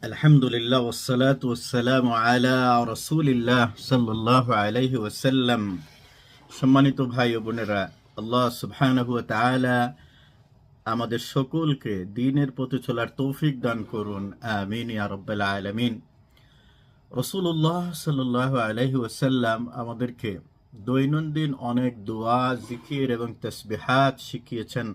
আলহামদুলিল্লাহ ওয়াসসালাতু ওয়াসসালামু আলা রাসূলিল্লাহ সাল্লাল্লাহু আলাইহি ওয়াসাল্লাম। সম্মানিত ভাই ও বোনেরা, আল্লাহ সুবহানাহু ওয়া তাআলা আমাদের সকলকে দ্বীনের পথে চলার তৌফিক দান করুন, আমিন ইয়া রাব্বাল আলামিন। রাসূলুল্লাহ সাল্লাল্লাহু আলাইহি ওয়াসাল্লাম আমাদেরকে দৈনন্দিন অনেক দোয়া, জিকির এবং তাসবিহাত শিখিয়েছেন,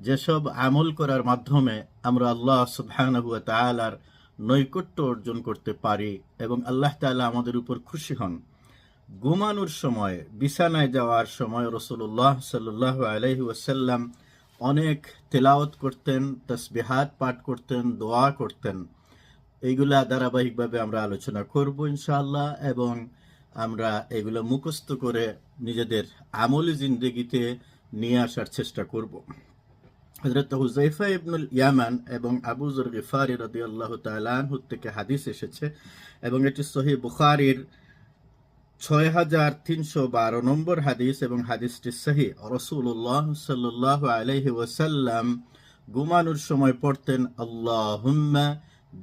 যেসব আমল করার মাধ্যমে আমরা আল্লাহ সুবহানাহু ওয়া তাআলার নৈকট্য অর্জন করতে পারি এবং আল্লাহ তাআলা আমাদের উপর খুশি হন। ঘুমানোর সময়, বিছানায় যাওয়ার সময় রাসূলুল্লাহ সাল্লাল্লাহু আলাইহি ওয়াসাল্লাম অনেক তেলাওয়াত করতেন, তাসবিহাত পাঠ করতেন, দোয়া করতেন। এইগুলা ধারাবাহিকভাবে আমরা আলোচনা করব ইনশাআল্লাহ, এবং আমরা এগুলো মুখস্থ করে নিজেদের আমলি জিন্দেগিতে নিয়ে আসার চেষ্টা করব। হযরত হুযায়ফা ইবনুল ইয়ামান এবং আবু যর গিফারি রাদিয়াল্লাহু তাআলা আনহু থেকে হাদিস এসেছে, এবং এটি সহিহ বুখারীর 6312 নম্বর হাদিস, এবং হাদিসটি সহিহ। রাসূলুল্লাহ সাল্লাল্লাহু আলাইহি ওয়াসাল্লাম ঘুমানোর সময় পড়তেন, আল্লাহুম্মা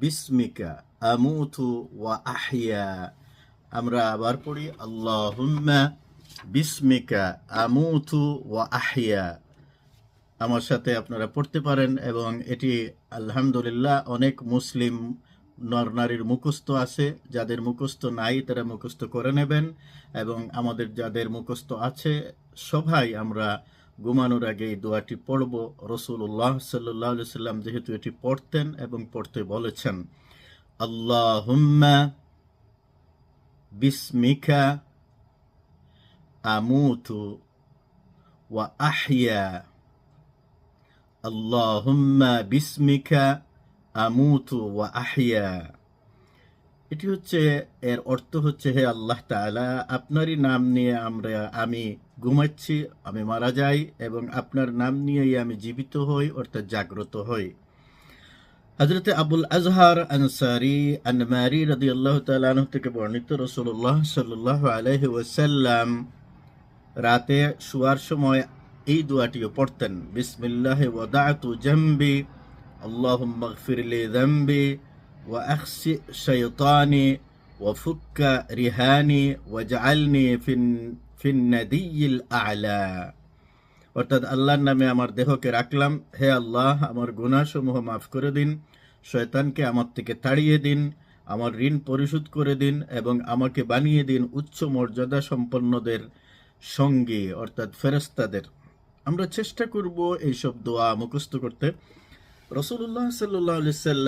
বিসমিকা আমুতু ওয়া আহইয়া। আমরা আবার পড়ি, আল্লাহুম্মা বিসমিকা আমুতু ওয়া আহইয়া। আমার সাথে আপনারা পড়তে পারেন, এবং এটি আলহামদুলিল্লাহ অনেক মুসলিম নরনারীর মুখস্থ আছে। যাদের মুখস্থ নাই তারা মুখস্থ করে নেবেন, এবং আমাদের যাদের মুখস্থ আছে সবাই আমরা ঘুমানোর আগে এই দোয়াটি পড়ব। রাসূলুল্লাহ সাল্লাল্লাহু আলাইহি সাল্লাম যেহেতু এটি পড়তেন এবং পড়তে বলেছেন, আল্লাহুম্মা বিসমিকা আমুতু ওয়া আহইয়া, আল্লাহুম্মা বিসমিকা আমুতু ওয়া আহইয়া। এটি হচ্ছে, এর অর্থ হচ্ছে, হে আল্লাহ তাআলা, আপনারই নাম নিয়ে আমি ঘুমাচ্ছি, আমি মারা যাই, এবং আপনার নাম নিয়েই আমি জীবিত হই, অর্থাৎ জাগ্রত হই। হযরত আবুল আজহার আনসারী আনমারী রাদিয়াল্লাহু তাআলা আনহু থেকে বর্ণিত, রাসূলুল্লাহ সাল্লাল্লাহু আলাইহি ওয়াসাল্লাম রাতে শোয়ার সময় এই দোয়াটিও পড়তেন, বিসমিল্লাহি ওয়াদা'তু জামবি আল্লাহুম্মা ইগফিরলি যামবি ওয়া আখসি শাইতানি ওয়া ফুক্কা রিহানি ওয়াজআলনি ফিন নাদিয়িল আ'লা। অর্থাৎ আল্লাহর নামে আমার দেহকে রাখলাম, হে আল্লাহ আমার গুনাহসমূহ মাফ করে দিন, শয়তানকে আমার থেকে তাড়িয়ে দিন, আমার ঋণ পরিশোধ করে দিন, এবং আমাকে বানিয়ে দিন উচ্চ মর্যাদা সম্পন্নদের সঙ্গী, অর্থাৎ ফেরেশতাদের। আমরা চেষ্টা করব এইসব দোয়া মুখস্থ করতে। রাসূলুল্লাহ সাল্লাল্লাহু আলাইহি ওয়াসাল্লাম